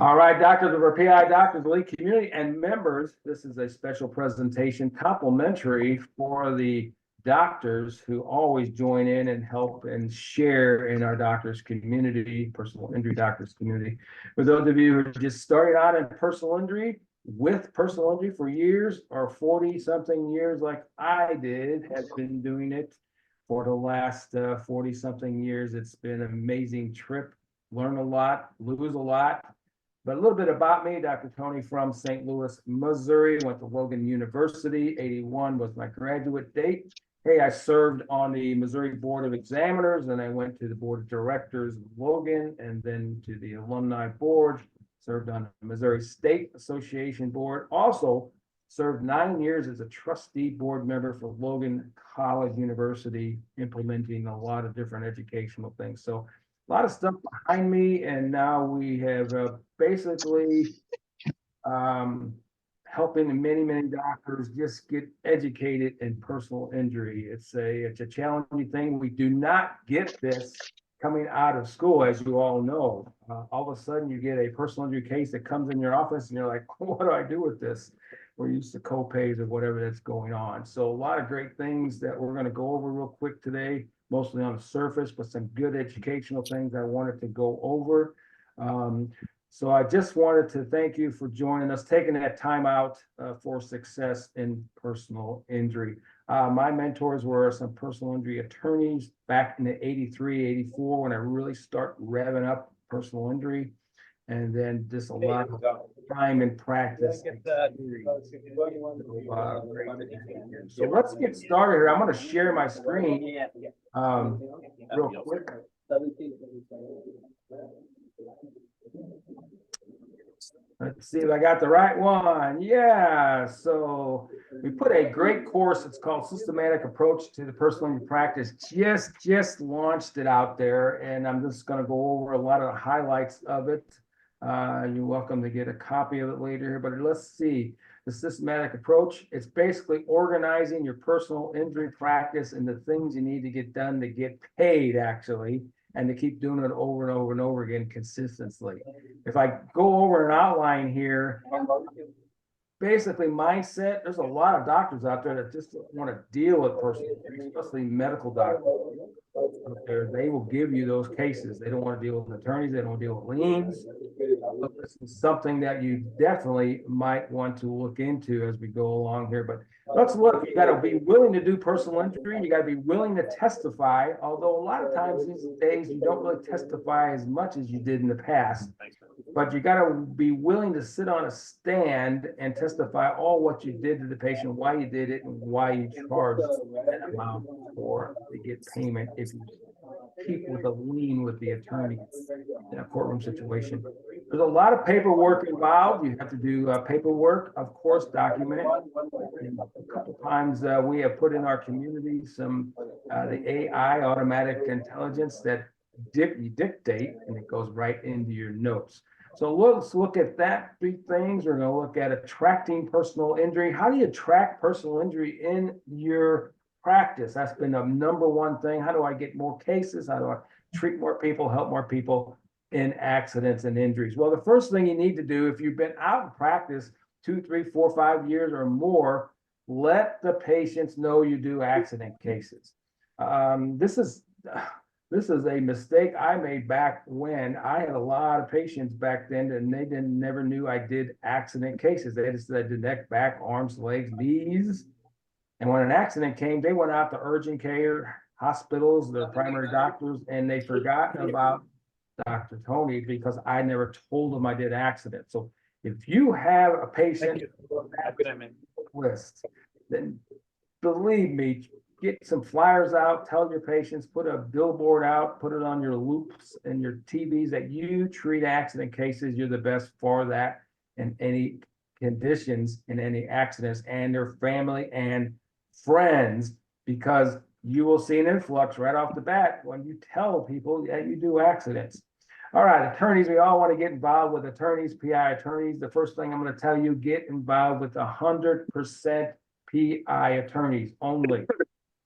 All right, doctors of our PI Doctors Elite community and members, this is a special presentation complimentary for the doctors who always join in and help and share in our doctors community, personal injury doctors community. For those of you who are just starting out in personal injury, with personal injury for years or 40 something years like I did, have been doing it for the last 40 something years. It's been an amazing trip, learn a lot, lose a lot. But a little bit about me, Dr. Tony from St. Louis, Missouri, went to Logan University. 81 was my graduate date. Hey, I served on the Missouri Board of Examiners, and I went to the Board of Directors of Logan, and then to the Alumni Board, served on the Missouri State Association Board. Also served 9 years as a trustee board member for Logan College University, implementing a lot of different educational things. So a lot of stuff behind me, and now we have basically helping many doctors just get educated in personal injury. It's a challenging thing. We do not get this coming out of school, as you all know. All of a sudden, you get a personal injury case that comes in your office, and you're like, what do I do with this? We're used to co-pays or whatever that's going on. So a lot of great things that we're going to go over real quick today, mostly on the surface, but some good educational things I wanted to go over. So I just wanted to thank you for joining us, taking that time out for success in personal injury. My mentors were some personal injury attorneys back in the 83, 84, when I really start revving up personal injury. And then just a lot of time in practice. So let's get started here. I'm going to share my screen real quick. Let's see if I got the right one. Yeah, so we put a great course. It's called Systematic Approach to the Personal Injury Practice. Just launched it out there, and I'm just going to go over a lot of the highlights of it. You're welcome to get a copy of it later, but let's see. The systematic approach, it's basically organizing your personal injury practice and the things you need to get done to get paid, actually, and to keep doing it over and over and over again consistently. If I go over an outline here, basically mindset, there's a lot of doctors out there that just don't want to deal with personal injury, especially medical doctors. They will give you those cases. They don't want to deal with attorneys. They don't want to deal with liens. So this is something that you definitely might want to look into as we go along here. But let's look. You got to be willing to do personal injury. You got to be willing to testify. Although a lot of times these days you don't really testify as much as you did in the past. But you got to be willing to sit on a stand and testify all what you did to the patient, why you did it, and why you charged that amount for to get payment if you keep with a lien with the attorney in a courtroom situation. There's a lot of paperwork involved. You have to do paperwork, of course, document it. And a couple times we have put in our community some the AI, automatic intelligence, that you dictate, and it goes right into your notes. So let's look at that three things. We're going to look at attracting personal injury. How do you attract personal injury in your practice? That's been the number one thing. How do I get more cases? How do I treat more people, help more people in accidents and injuries? Well, the first thing you need to do, if you've been out in practice 2, 3, 4, 5 years or more, let the patients know you do accident cases. This is a mistake I made back when I had a lot of patients back then, and they never knew I did accident cases. They just said I did neck, back, arms, legs, knees. And when an accident came, they went out to urgent care, hospitals, their primary doctors, and they forgot about Dr. Tony because I never told them I did accidents. So if you have a patient list, then believe me, get some flyers out, tell your patients, put a billboard out, put it on your loops and your TVs that you treat accident cases. You're the best for that in any conditions, in any accidents, and their family and friends, because you will see an influx right off the bat when you tell people that you do accidents. All right, attorneys, we all want to get involved with attorneys, PI attorneys. The first thing I'm going to tell you, get involved with 100% PI attorneys only.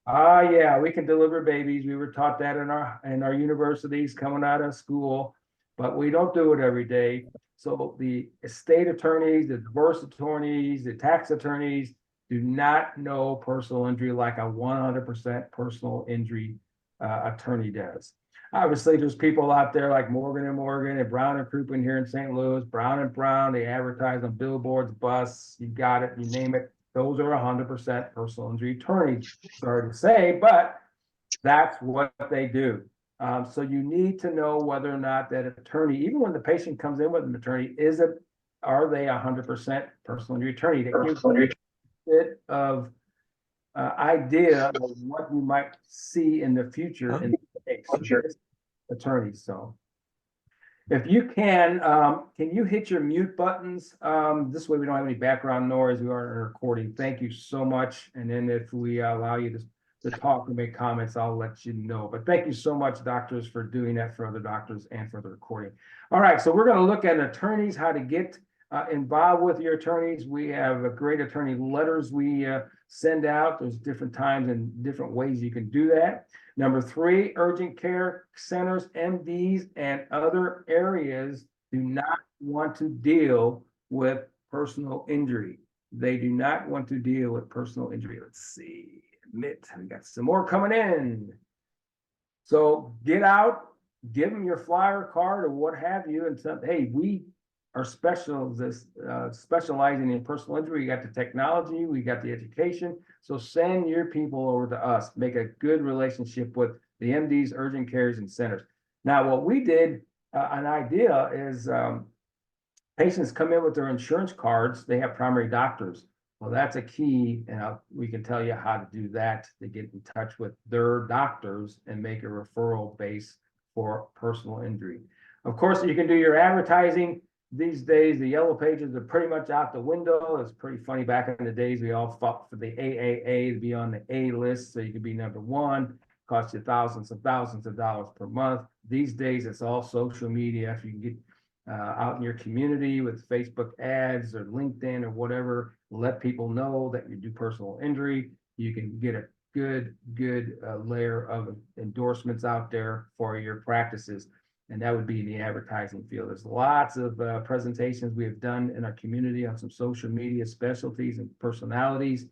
Yeah, we can deliver babies. We were taught that in our universities coming out of school. but we don't do it every day. So the estate attorneys, the divorce attorneys, the tax attorneys do not know personal injury like a 100% personal injury attorney does. Obviously, there's people out there like Morgan and Morgan and Brown and Crouppen here in St. Louis, Brown and Brown, they advertise on billboards, bus, you got it, you name it. Those are 100% personal injury attorneys. Sorry to say, but that's what they do. So you need to know whether or not that attorney, even when the patient comes in with an attorney, are they 100% personal injury attorney? That gives you a bit of idea of what you might see in the future in the case attorneys. So if you can you hit your mute buttons? This way we don't have any background noise. We aren't recording. Thank you so much. And then if we allow you to talk and make comments, I'll let you know. But thank you so much, doctors, for doing that for other doctors and for the recording. All right, so we're going to look at attorneys, how to get involved with your attorneys. We have great attorney letters we send out. There's different times and different ways you can do that. Number 3, urgent care centers, MDs, and other areas do not want to deal with personal injury. They do not want to deal with personal injury. Let's see. Admit, we got some more coming in. So get out, give them your flyer card or what have you, and say, hey, we are specializing in personal injury. We got the technology, we got the education. So send your people over to us. Make a good relationship with the MDs, urgent cares, and centers. Now, what we did, an idea is patients come in with their insurance cards. They have primary doctors. Well, that's a key, and we can tell you how to do that, to get in touch with their doctors and make a referral base for personal injury. Of course, you can do your advertising. These days, the yellow pages are pretty much out the window. It's pretty funny. Back in the days, we all fought for the AAA to be on the A list, so you could be number 1. Cost you thousands of dollars per month. These days, it's all social media. If you can get out in your community with Facebook ads or LinkedIn or whatever, let people know that you do personal injury. You can get a good layer of endorsements out there for your practices. And that would be in the advertising field. There's lots of presentations we have done in our community on some social media specialties and personalities.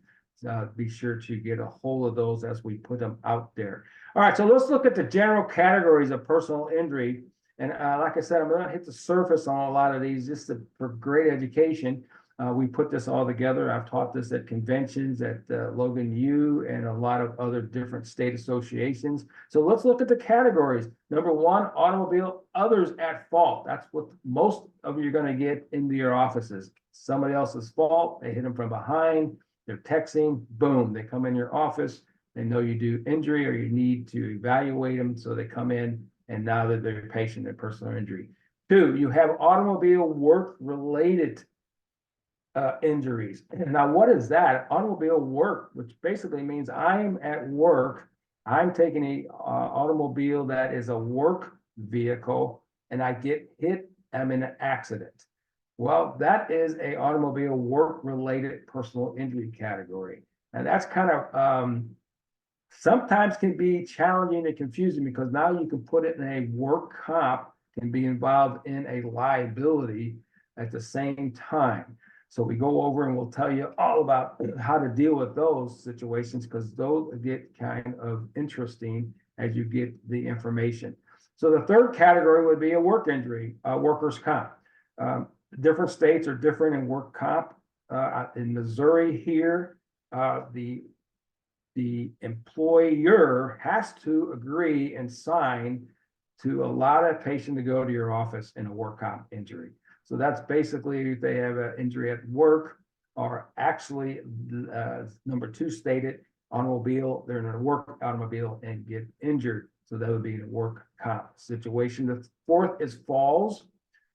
Be sure to get a hold of those as we put them out there. All right, so let's look at the general categories of personal injury. And like I said, I'm going to hit the surface on a lot of these just for great education. We put this all together. I've taught this at conventions at Logan U and a lot of other different state associations. So let's look at the categories. Number 1, automobile, others at fault. That's what most of you are going to get into your offices. Somebody else's fault. They hit them from behind. They're texting. Boom. They come in your office. They know you do injury or you need to evaluate them. So they come in, and now that they're a patient in personal injury. 2, you have automobile work-related injuries. Now, what is that? Automobile work, which basically means I'm at work, I'm taking a automobile that is a work vehicle, and I get hit, I'm in an accident. Well, that is a automobile work-related personal injury category. And that's kind of sometimes can be challenging and confusing, because now you can put it in a work comp, can be involved in a liability at the same time. So we go over and we'll tell you all about how to deal with those situations, because those get kind of interesting as you get the information. So the third category would be a work injury, workers' comp. Different states are different in work comp. In Missouri here, the employer has to agree and sign to allow that patient to go to your office in a work comp injury. So that's basically if they have an injury at work, or actually number 2 stated, automobile, they're in a work automobile and get injured. So that would be a work comp situation. The 4th is falls.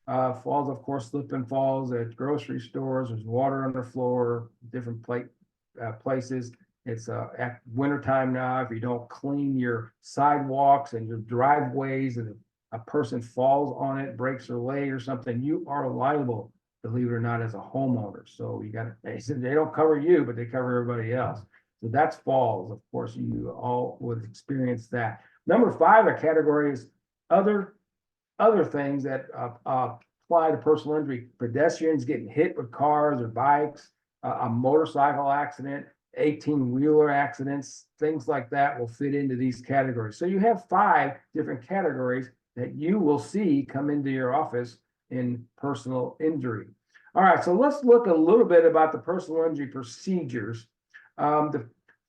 Falls, of course, slip and falls at grocery stores. There's water on the floor, different places. It's at wintertime now. If you don't clean your sidewalks and your driveways, and a person falls on it, breaks their leg or something, you are liable, believe it or not, as a homeowner. So you got to, they don't cover you, but they cover everybody else. So that's falls. Of course, you all would experience that. Number 5, a category is other other things that apply to personal injury. Pedestrians getting hit with cars or bikes, a motorcycle accident, 18-wheeler accidents, things like that will fit into these categories. So you have 5 different categories that you will see come into your office in personal injury. All right, so let's look a little bit about the personal injury procedures. The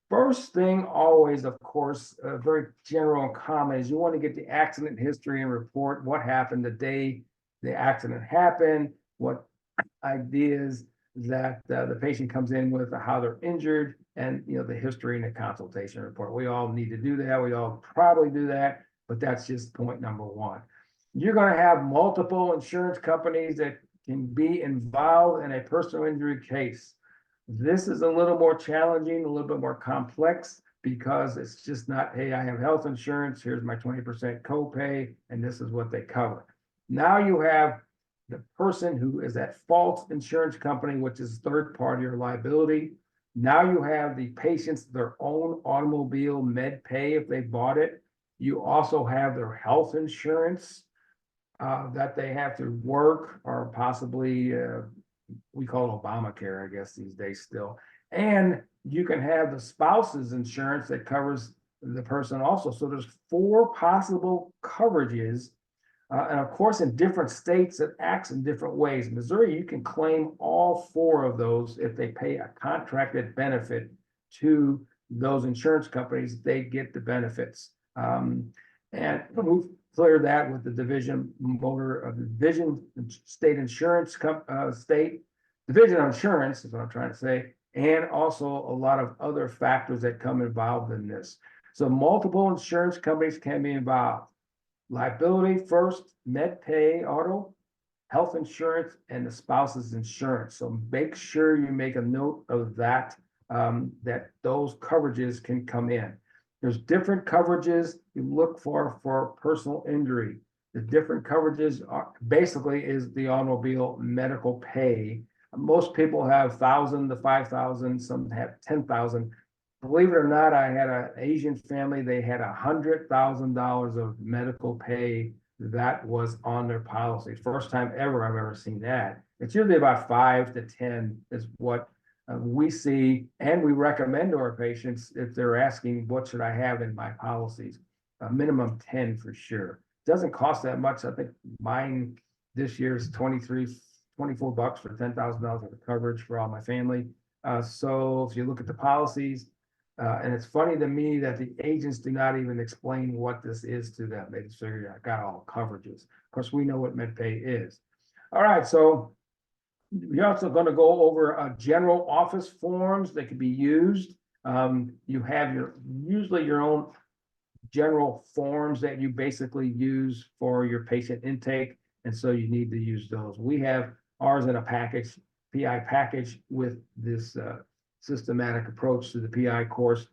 first thing always, of course, very general and common is you want to get the accident history and report what happened the day the accident happened, what ideas that the patient comes in with, how they're injured, and the history and the consultation report. We all need to do that. We all probably do that, but that's just point number 1. You're going to have multiple insurance companies that can be involved in a personal injury case. This is a little more challenging, a little bit more complex, because it's just not, hey, I have health insurance, here's my 20% copay, and this is what they cover. Now you have the person who is at fault insurance company, which is third party or liability. Now you have the patient's their own automobile med pay if they bought it. You also have their health insurance that they have to work, or possibly we call it Obamacare, I guess these days still. And you can have the spouse's insurance that covers the person also. So there's 4 possible coverages. And of course, in different states, it acts in different ways. In Missouri, you can claim all 4 of those if they pay a contracted benefit to those insurance companies. They get the benefits. And we've cleared that with the Division State Insurance Division of Insurance is what I'm trying to say, and also a lot of other factors that come involved in this. So multiple insurance companies can be involved. Liability first, med pay, auto, health insurance, and the spouse's insurance. So make sure you make a note of that, that those coverages can come in. There's different coverages you look for personal injury. The different coverages are basically is the automobile medical pay. Most people have 1,000 to 5,000, some have 10,000. Believe it or not, I had an Asian family, they had $100,000 of medical pay that was on their policy. First time ever I've ever seen that. It's usually about 5 to 10 is what we see, and we recommend to our patients if they're asking, what should I have in my policies? A minimum 10 for sure. Doesn't cost that much. I think mine this year is $24 for $10,000 of coverage for all my family. So if you look at the policies, and it's funny to me that the agents do not even explain what this is to them. They just figure I got all coverages. Of course, we know what MedPay is. All right, so we're also going to go over general office forms that can be used. You have usually your own general forms that you basically use for your patient intake, and so you need to use those. We have ours in a package, PI package, with this systematic approach to the PI course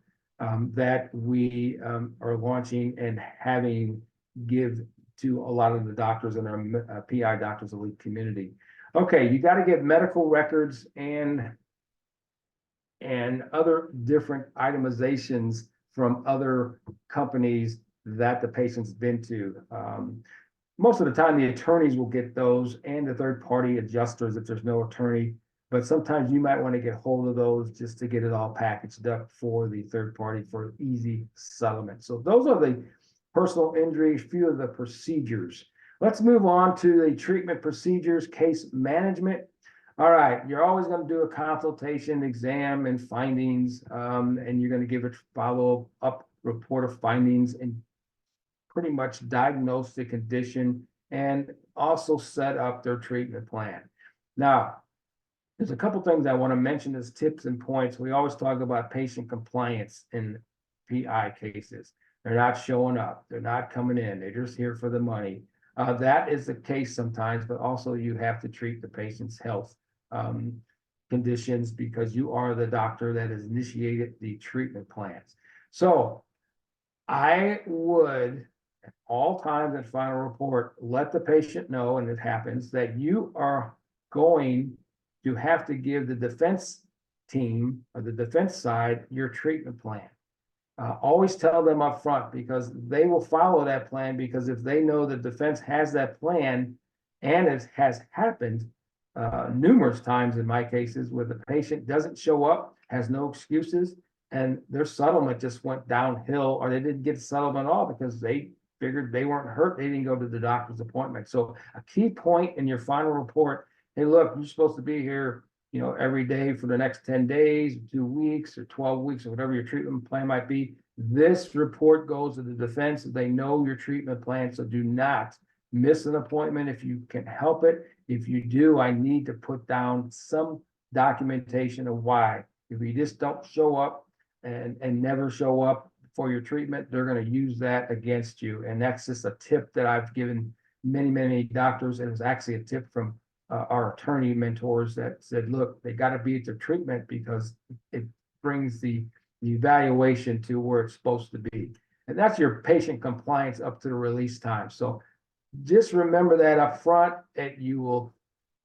that we are launching and having give to a lot of the doctors in our PI Doctors Elite community. Okay, you got to get medical records and other different itemizations from other companies that the patient's been to. Most of the time, the attorneys will get those, and the third-party adjusters if there's no attorney. But sometimes you might want to get hold of those just to get it all packaged up for the third party for easy settlement. So those are the personal injury, few of the procedures. Let's move on to the treatment procedures, case management. All right, you're always going to do a consultation, exam, and findings, and you're going to give a follow-up report of findings and pretty much diagnose the condition and also set up their treatment plan. Now, there's a couple things I want to mention as tips and points. We always talk about patient compliance in PI cases. They're not showing up. They're not coming in. They're just here for the money. That is the case sometimes, but also you have to treat the patient's health conditions because you are the doctor that has initiated the treatment plans. So I would, at all times in final report, let the patient know, and it happens, that you are going to have to give the defense team or the defense side your treatment plan. Always tell them up front because they will follow that plan, because if they know the defense has that plan, and it has happened numerous times in my cases where the patient doesn't show up, has no excuses, and their settlement just went downhill, or they didn't get settlement at all because they figured they weren't hurt. They didn't go to the doctor's appointment. So a key point in your final report, hey, look, you're supposed to be here, every day for the next 10 days, 2 weeks, or 12 weeks, or whatever your treatment plan might be. This report goes to the defense. They know your treatment plan, so do not miss an appointment if you can help it. If you do, I need to put down some documentation of why. If you just don't show up and never show up for your treatment, they're going to use that against you. And that's just a tip that I've given many, many doctors. And it's actually a tip from our attorney mentors that said, look, they got to be at their treatment because it brings the evaluation to where it's supposed to be. And that's your patient compliance up to the release time. So just remember that up front, and you will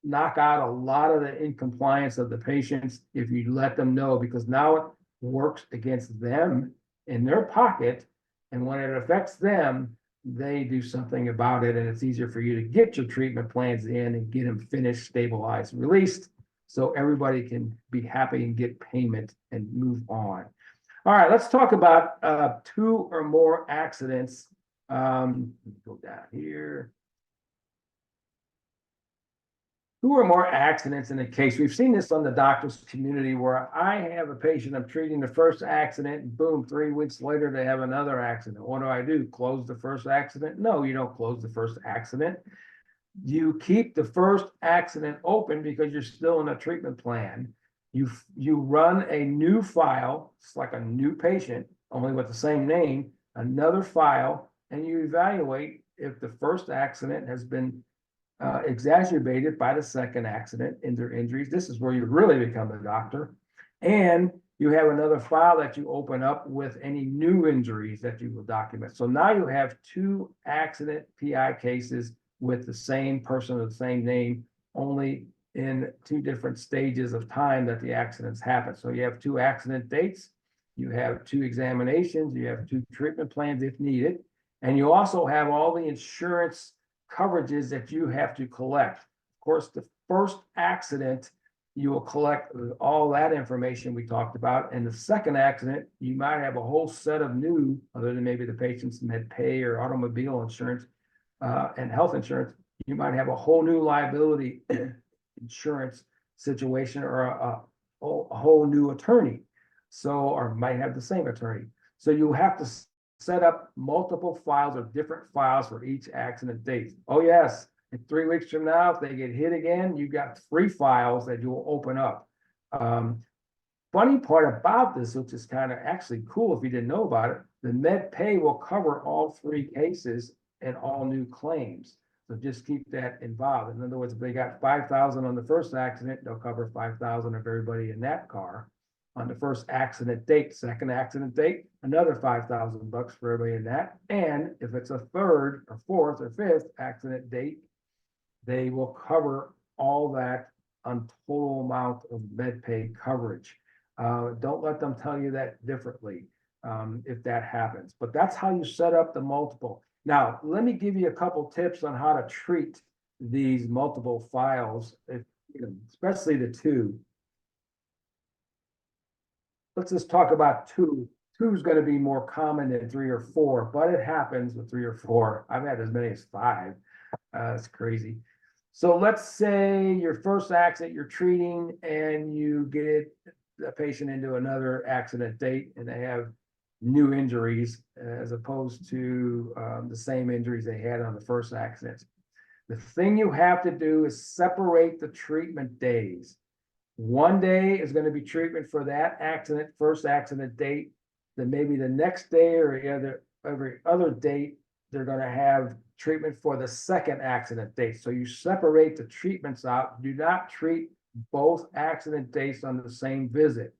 knock out a lot of the incompliance of the patients if you let them know, because now it works against them in their pocket. And when it affects them, they do something about it, and it's easier for you to get your treatment plans in and get them finished, stabilized, released, so everybody can be happy and get payment and move on. All right, let's talk about 2 or more accidents. Let me go down here. 2 or more accidents in a case. We've seen this on the doctor's community where I have a patient, I'm treating the first accident, and boom, 3 weeks later, they have another accident. What do? Close the first accident? No, you don't close the first accident. You keep the first accident open because you're still in a treatment plan. You run a new file, it's like a new patient, only with the same name, another file, and you evaluate if the first accident has been exacerbated by the second accident in their injuries. This is where you really become a doctor. And you have another file that you open up with any new injuries that you will document. So now you have 2 accident PI cases with the same person or the same name, only in 2 different stages of time that the accidents happen. So you have 2 accident dates, you have 2 examinations, you have 2 treatment plans if needed, and you also have all the insurance coverages that you have to collect. Of course, the first accident, you will collect all that information we talked about. And the second accident, you might have a whole set of new, other than maybe the patient's med pay or automobile insurance and health insurance, you might have a whole new liability insurance situation, or a whole new attorney. So, or might have the same attorney. So you have to set up multiple files or different files for each accident date. Oh yes, in 3 weeks from now, if they get hit again, you got 3 files that you will open up. Funny part about this, which is kind of actually cool if you didn't know about it, the med pay will cover all 3 cases and all new claims. So just keep that involved. In other words, if they got 5,000 on the first accident, they'll cover 5,000 of everybody in that car. On the first accident date, second accident date, another $5,000 for everybody in that. And if it's a third or fourth or fifth accident date, they will cover all that on total amount of med pay coverage. Don't let them tell you that differently if that happens. But that's how you set up the multiple. Now, let me give you a couple tips on how to treat these multiple files, especially the 2. Let's just talk about 2. 2 is going to be more common than 3 or 4, but it happens with 3 or 4. I've had as many as 5. It's crazy. So let's say your first accident you're treating, and you get a patient into another accident date, and they have new injuries as opposed to the same injuries they had on the first accident. The thing you have to do is separate the treatment days. One day is going to be treatment for that accident, first accident date. Then maybe the next day or every other date, they're going to have treatment for the second accident date. So you separate the treatments out. Do not treat both accident dates on the same visit.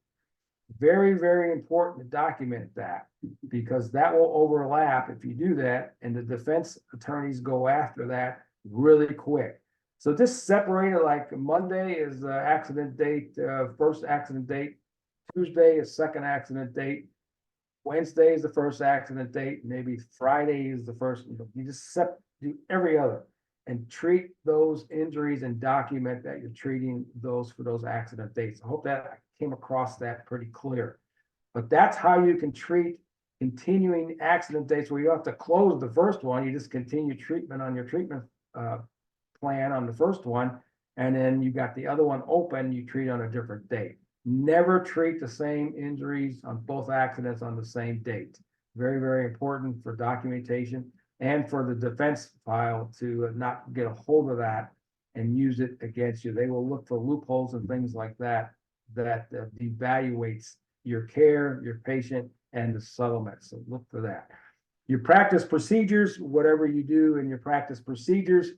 Very, very important to document that, because that will overlap if you do that, and the defense attorneys go after that really quick. So just separate it, like Monday is accident date, first accident date, Tuesday is second accident date, Wednesday is the first accident date, maybe Friday is the first, you just do every other. And treat those injuries and document that you're treating those for those accident dates. I hope that I came across that pretty clear. But that's how you can treat continuing accident dates where you have to close the first one. You just continue treatment on your treatment plan on the first one. And then you got the other one open, you treat on a different date. Never treat the same injuries on both accidents on the same date. Very, very important for documentation and for the defense file to not get a hold of that and use it against you. They will look for loopholes and things like that, that devaluates your care, your patient, and the settlement. So look for that. Your practice procedures, whatever you do in your practice procedures,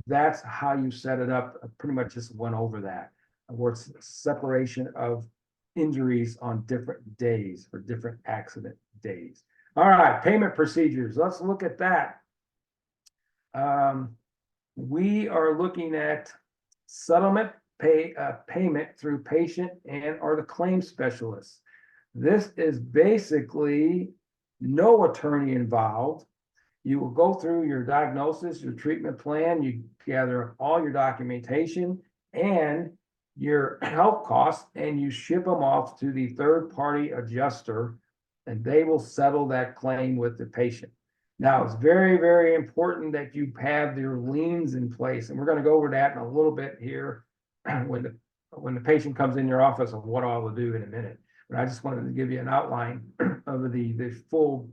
that's how you set it up. I pretty much just went over that. Where it's separation of injuries on different days for different accident days. All right, payment procedures. Let's look at that. We are looking at settlement payment through patient and or the claim specialist. This is basically no attorney involved. You will go through your diagnosis, your treatment plan, you gather all your documentation and your health costs, and you ship them off to the third-party adjuster, and they will settle that claim with the patient. Now, it's very, very important that you have your liens in place, and we're going to go over that in a little bit here when the patient comes in your office of what I will do in a minute. But I just wanted to give you an outline of the full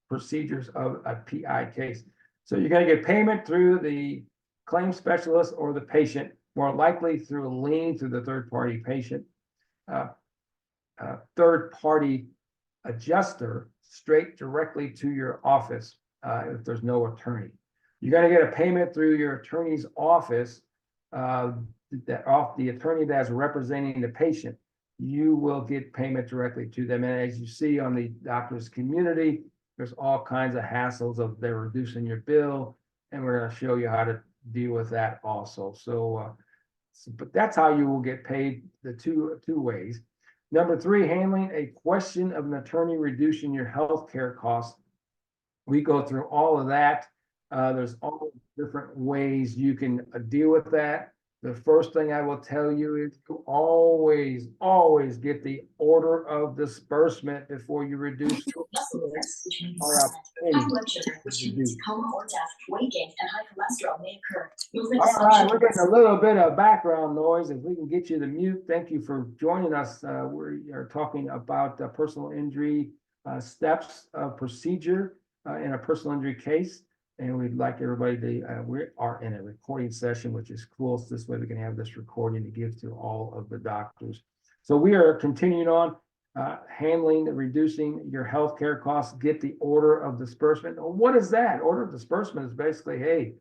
procedures of a PI case. So you're going to get payment through the claim specialist or the patient, more likely through a lien through the third-party patient, third-party adjuster straight directly to your office if there's no attorney. You're going to get a payment through your attorney's office, that off the attorney that's representing the patient. You will get payment directly to them. And as you see on the doctor's community, there's all kinds of hassles of they're reducing your bill, and we're going to show you how to deal with that also. So, but that's how you will get paid, the two ways. Number 3, handling a question of an attorney reducing your health care costs. We go through all of that. There's all different ways you can deal with that. The first thing I will tell you is to always get the order of disbursement before you reduce. All right, we're getting a little bit of background noise. If we can get you to mute, thank you for joining us. We are talking about personal injury steps of procedure in a personal injury case. And we'd like everybody to, we are in a recording session, which is cool. So this way we can have this recording to give to all of the doctors. So we are continuing on handling, reducing your healthcare costs, get the order of disbursement. What is that? Order of disbursement is basically, hey,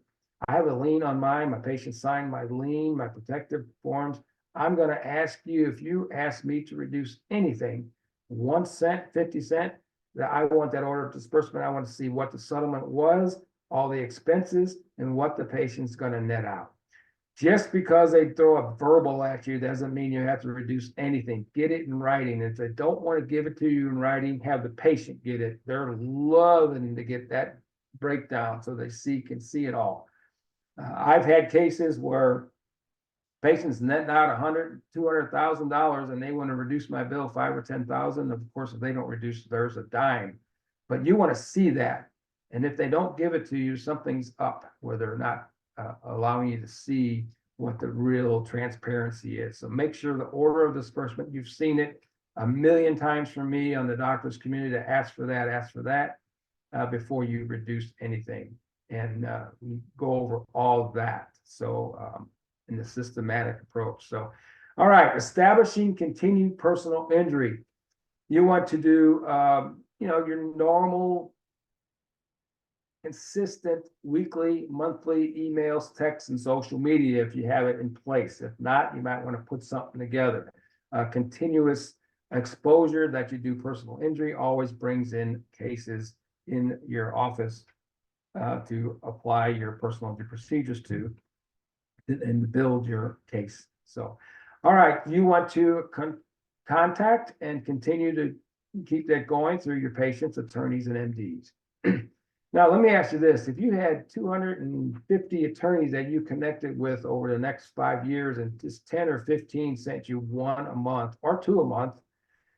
I have a lien on mine. My patient signed my lien, my protective forms. I'm going to ask you, if you ask me to reduce anything, 1 cent, 50 cents, that I want that order of disbursement. I want to see what the settlement was, all the expenses, and what the patient's going to net out. Just because they throw a verbal at you doesn't mean you have to reduce anything. Get it in writing. If they don't want to give it to you in writing, have the patient get it. They're loving to get that breakdown so they can see it all. I've had cases where patients netting out $100,000, $200,000, and they want to reduce my bill $5,000 or $10,000. Of course, if they don't reduce theirs a dime, but you want to see that. And if they don't give it to you, something's up where they're not allowing you to see what the real transparency is. So make sure the order of disbursement, you've seen it a million times from me on the doctor's community to ask for that before you reduce anything. And we go over all of that. So in the systematic approach. So, all right, establishing continued personal injury. You want to do, your normal, consistent weekly, monthly emails, texts, and social media if you have it in place. If not, you might want to put something together. Continuous exposure that you do personal injury always brings in cases in your office to apply your personal injury procedures to and build your case. So, all right, you want to contact and continue to keep that going through your patients, attorneys, and MDs. Now, let me ask you this. If you had 250 attorneys that you connected with over the next 5 years and just 10 or 15 sent you one a month or two a month,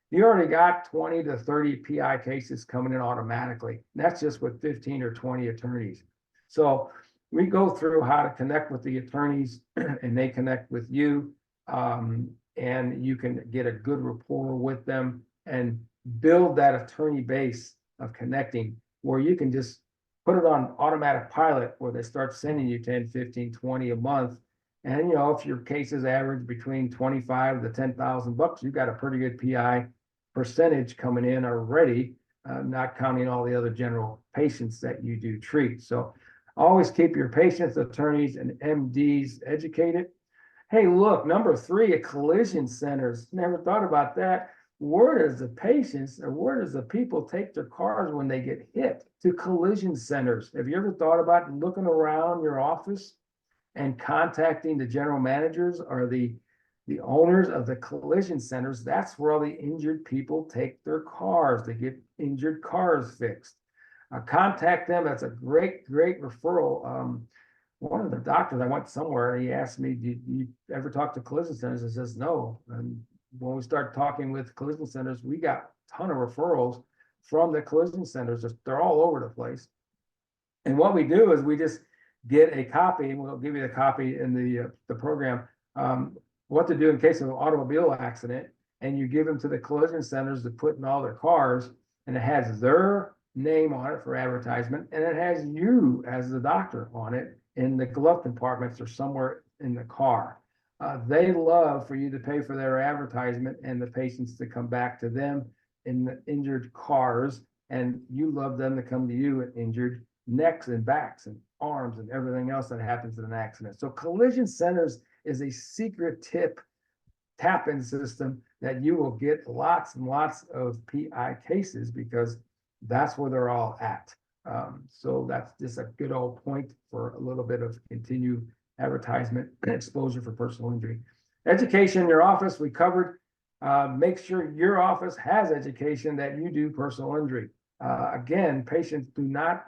you already got 20 to 30 PI cases coming in automatically. That's just with 15 or 20 attorneys. So we go through how to connect with the attorneys and they connect with you. And you can get a good rapport with them and build that attorney base of connecting where you can just put it on automatic pilot where they start sending you 10, 15, 20 a month. And, you know, if your cases average between 25 to 10,000 bucks, you've got a pretty good PI percentage coming in already, not counting all the other general patients that you do treat. So always keep your patients, attorneys, and MDs educated. Hey, look, number 3 at collision centers. Never thought about that. Where does the patients or where does the people take their cars when they get hit? To collision centers. Have you ever thought about looking around your office and contacting the general managers or the owners of the collision centers? That's where all the injured people take their cars. They get injured cars fixed. Contact them. That's a great referral. One of the doctors, I went somewhere, he asked me, do you ever talk to collision centers? I says, no. And when we start talking with collision centers, we got a ton of referrals from the collision centers. They're all over the place. And what we do is we just get a copy, and we'll give you the copy in the program, what to do in case of an automobile accident. And you give them to the collision centers to put in all their cars, and it has their name on it for advertisement, and it has you as the doctor on it in the glove compartments or somewhere in the car. They love for you to pay for their advertisement and the patients to come back to them in the injured cars, and you love them to come to you in injured necks and backs and arms and everything else that happens in an accident. So collision centers is a secret tap-in system that you will get lots and lots of PI cases because that's where they're all at. So that's just a good old point for a little bit of continued advertisement and exposure for personal injury. Education in your office, we covered. Make sure your office has education that you do personal injury. Again, patients do not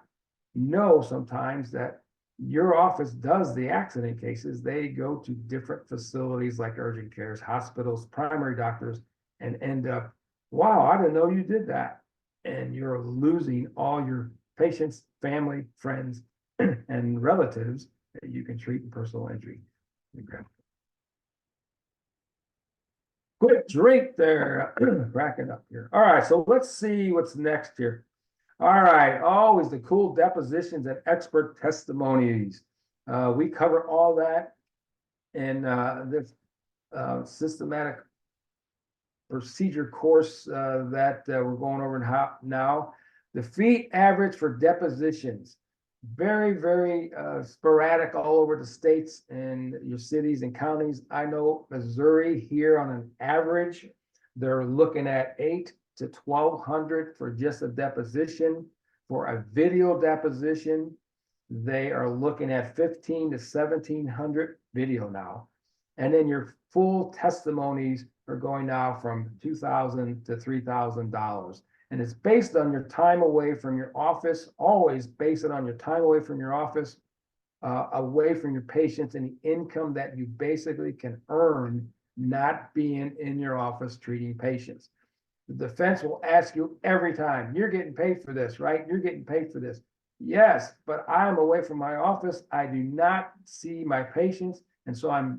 know sometimes that your office does the accident cases. They go to different facilities like urgent cares, hospitals, primary doctors, and end up, wow, I didn't know you did that. And you're losing all your patients, family, friends, and relatives that you can treat in personal injury. Okay. Quick drink there, cracking up here. All right, so let's see what's next here. All right, always the cool depositions and expert testimonies. We cover all that in this systematic procedure course that we're going over now. The fee average for depositions, very sporadic all over the states and your cities and counties. I know Missouri here on an average, they're looking at $800 to $1,200 for just a deposition. For a video deposition, they are looking at $1,500 to $1,700 video now. And then your full testimonies are going now from $2,000 to $3,000. And it's based on your time away from your office, always base it on your time away from your office, away from your patients, and the income that you basically can earn not being in your office treating patients. The defense will ask you every time, you're getting paid for this, right? You're getting paid for this. Yes, but I'm away from my office. I do not see my patients. And so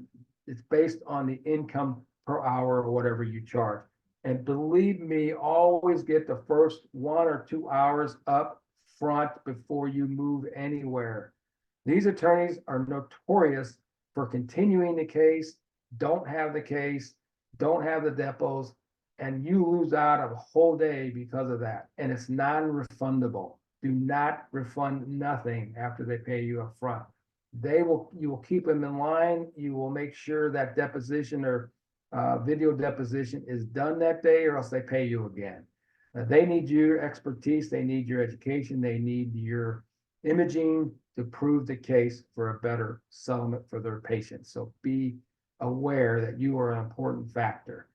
it's based on the income per hour or whatever you charge. And believe me, always get the first 1 or 2 hours up front before you move anywhere. These attorneys are notorious for continuing the case, don't have the case, don't have the depots, and you lose out of a whole day because of that. And it's non-refundable. Do not refund nothing after they pay you up front. You will keep them in line. You will make sure that deposition or video deposition is done that day, or else they pay you again. They need your expertise. They need your education. They need your imaging to prove the case for a better settlement for their patients. So be aware that you are an important factor.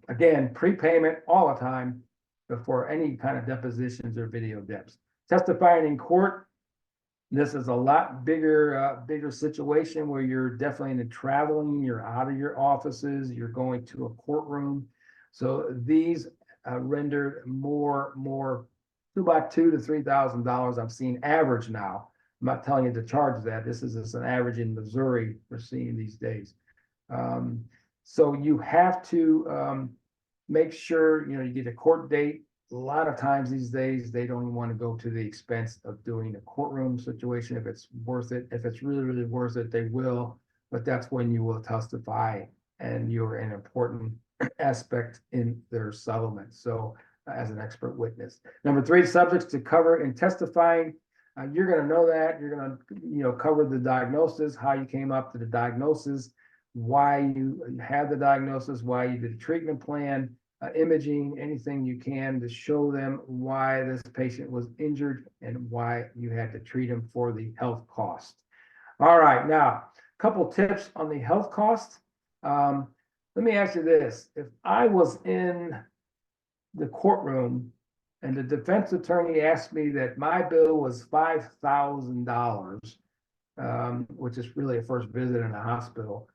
Again, prepayment all the time. before any kind of depositions or video deps. Testifying in court, this is a lot bigger situation where you're definitely in traveling, you're out of your offices, you're going to a courtroom. So these render more to about $2,000 to $3,000 I've seen average now. I'm not telling you to charge that. This is an average in Missouri we're seeing these days. So you have to make sure, you get a court date. A lot of times these days, they don't even want to go to the expense of doing a courtroom situation if it's worth it. If it's really, really worth it, they will. But that's when you will testify and you're an important aspect in their settlement. So as an expert witness. Number 3, subjects to cover in testifying. You're going to know that. You're going to, cover the diagnosis, how you came up to the diagnosis, why you had the diagnosis, why you did a treatment plan, imaging, anything you can to show them why this patient was injured and why you had to treat him for the health cost. All right, now, a couple tips on the health cost. Let me ask you this. If I was in the courtroom and the defense attorney asked me that my bill was $5,000, which is really a first visit in a hospital,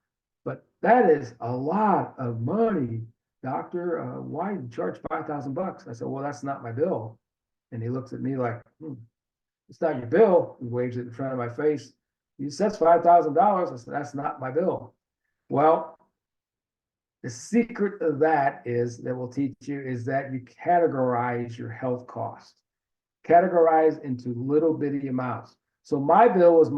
but that is a lot of money. Doctor, why you charge $5,000? I said, well, that's not my bill. And he looks at me like, it's not your bill. He waves it in front of my face. He says $5,000. I said, that's not my bill. Well, the secret of that we'll teach you is that you categorize your health costs. Categorize into little bitty amounts. So my bill was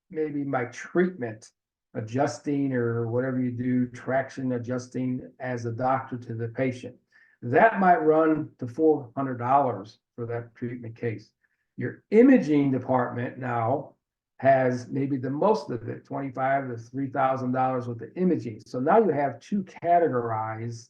maybe my treatment, adjusting or whatever you do, traction adjusting as a doctor to the patient. That might run to $400 for that treatment case. Your imaging department now has maybe the most of it, $2,500 to $3,000 with the imaging. So now you have 2 categorized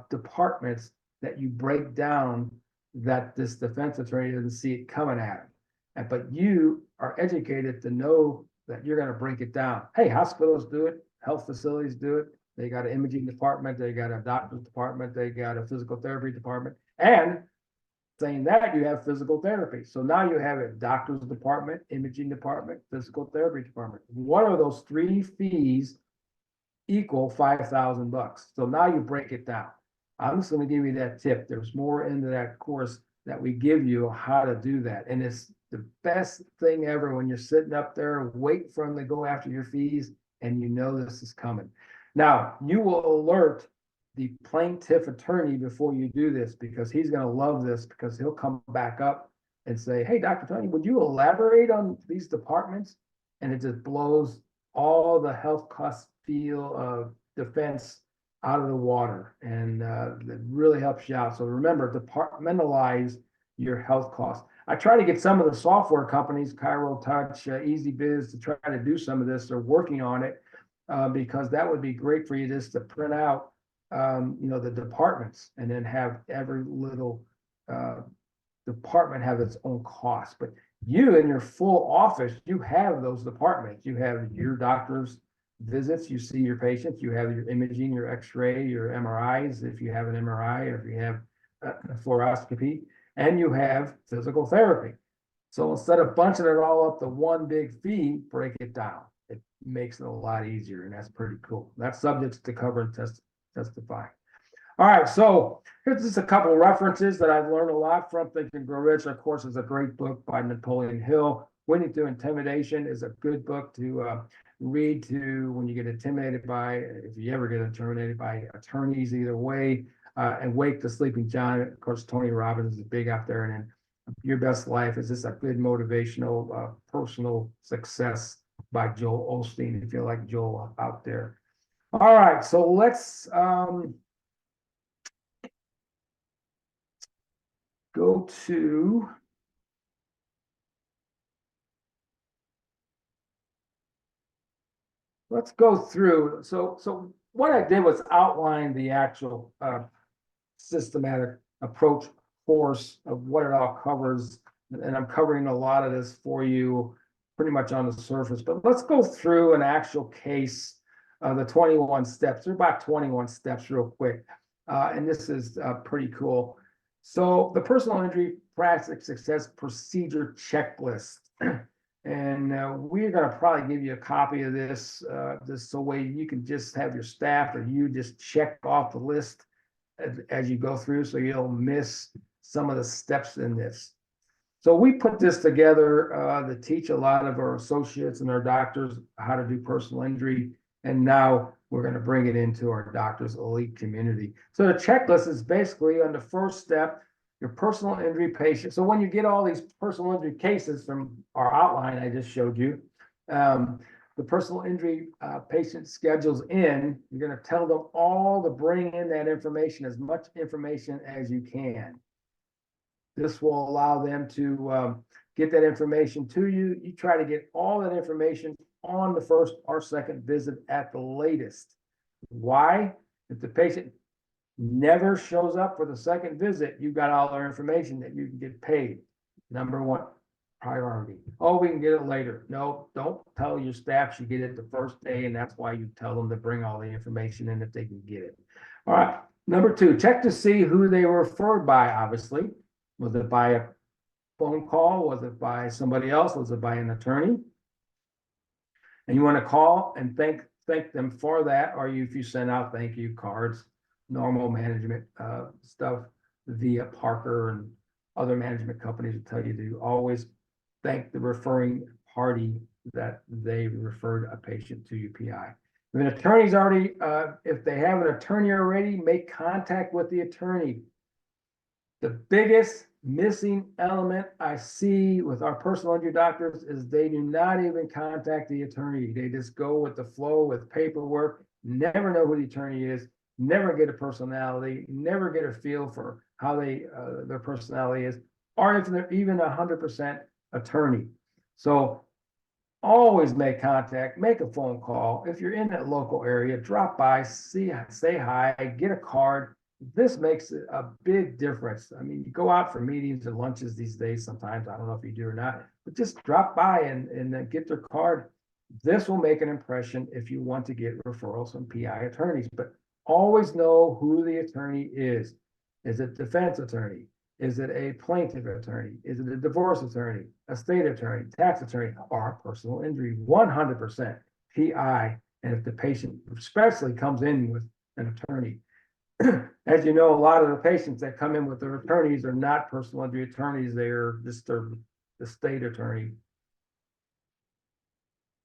departments that you break down that this defense attorney doesn't see it coming at him. But you are educated to know that you're going to break it down. Hey, hospitals do it, health facilities do it. They got an imaging department, they got a doctor's department, they got a physical therapy department. And saying that, you have physical therapy. So now you have a doctor's department, imaging department, physical therapy department. One of those 3 fees equal $5,000. So now you break it down. I'm just going to give you that tip. There's more into that course that we give you how to do that. And it's the best thing ever when you're sitting up there, wait for them to go after your fees, and you know this is coming. Now, you will alert the plaintiff attorney before you do this, because he's going to love this, because he'll come back up and say, hey, Dr. Tony, would you elaborate on these departments? And it just blows all the health cost feel of defense out of the water, and it really helps you out. So remember, departmentalize your health costs. I try to get some of the software companies, ChiroTouch, EasyBiz, to try to do some of this. They're working on it because that would be great for you just to print out, the departments, and then have every little department have its own cost. But you in your full office, you have those departments. You have your doctor's visits, you see your patients, you have your imaging, your x-ray, your MRIs, if you have an MRI, or if you have a fluoroscopy, and you have physical therapy. So instead of bunching it all up to one big fee, break it down. It makes it a lot easier, and that's pretty cool. That's subjects to cover and testify. All right, so here's just a couple of references that I've learned a lot from. Think and Grow Rich, of course, is a great book by Napoleon Hill. Winning Through Intimidation is a good book to read to when you get intimidated by, if you ever get intimidated by attorneys, either way. And Wake the Sleeping Giant, of course, Tony Robbins is big out there. And then Your Best Life is just a good motivational, personal success by Joel Osteen, if you like Joel out there. All right, so let's go to let's go through. So what I did was outline the actual systematic approach course of what it all covers. And I'm covering a lot of this for you pretty much on the surface. But let's go through an actual case, the 21 steps. There are about 21 steps real quick. And this is pretty cool. So the personal injury practice success procedure checklist. And we're going to probably give you a copy of this so way you can just have your staff or you just check off the list as you go through, so you don't miss some of the steps in this. So we put this together to teach a lot of our associates and our doctors how to do personal injury. And now we're going to bring it into our doctors' elite community. So the checklist is basically on the first step, your personal injury patient. So when you get all these personal injury cases from our outline I just showed you, the personal injury patient schedules in, you're going to tell them all to bring in that information, as much information as you can. This will allow them to get that information to you. You try to get all that information on the first or second visit at the latest. Why? If the patient never shows up for the second visit, you've got all their information that you can get paid. Number one priority. Oh, we can get it later. No, don't tell your staff you get it the first day, and that's why you tell them to bring all the information in if they can get it. All right. Number two, check to see who they were referred by, obviously. Was it by a phone call? Was it by somebody else? Was it by an attorney? And you want to call and thank them for that, or if you send out thank you cards, normal management stuff via Parker and other management companies will tell you to always thank the referring party that they referred a patient to UPI. If an attorney's already, if they have an attorney already, make contact with the attorney. The biggest missing element I see with our personal injury doctors is they do not even contact the attorney. They just go with the flow with paperwork, never know who the attorney is, never get a personality, never get a feel for how their personality is, or if they're even 100% attorney. So always make contact, make a phone call. If you're in that local area, drop by, say hi, get a card. This makes a big difference. I mean, you go out for meetings and lunches these days sometimes. I don't know if you do or not, but just drop by and get their card. This will make an impression if you want to get referrals from PI attorneys, but always know who the attorney is. Is it defense attorney? Is it a plaintiff attorney? Is it a divorce attorney, a state attorney, tax attorney, or personal injury? 100% PI. And if the patient especially comes in with an attorney, as you know, a lot of the patients that come in with their attorneys are not personal injury attorneys. They're just the state attorney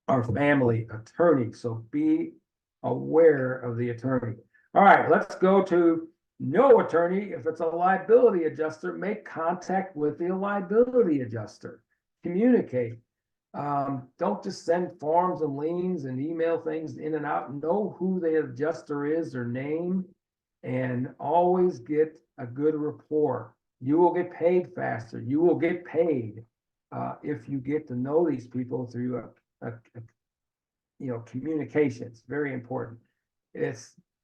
or family attorney. So be aware of the attorney. All right, let's go to no attorney. If it's a liability adjuster, make contact with the liability adjuster. Communicate. Don't just send forms and liens and email things in and out. Know who the adjuster is, their name, and always get a good rapport. You will get paid faster. You will get paid if you get to know these people through communication. It's very important.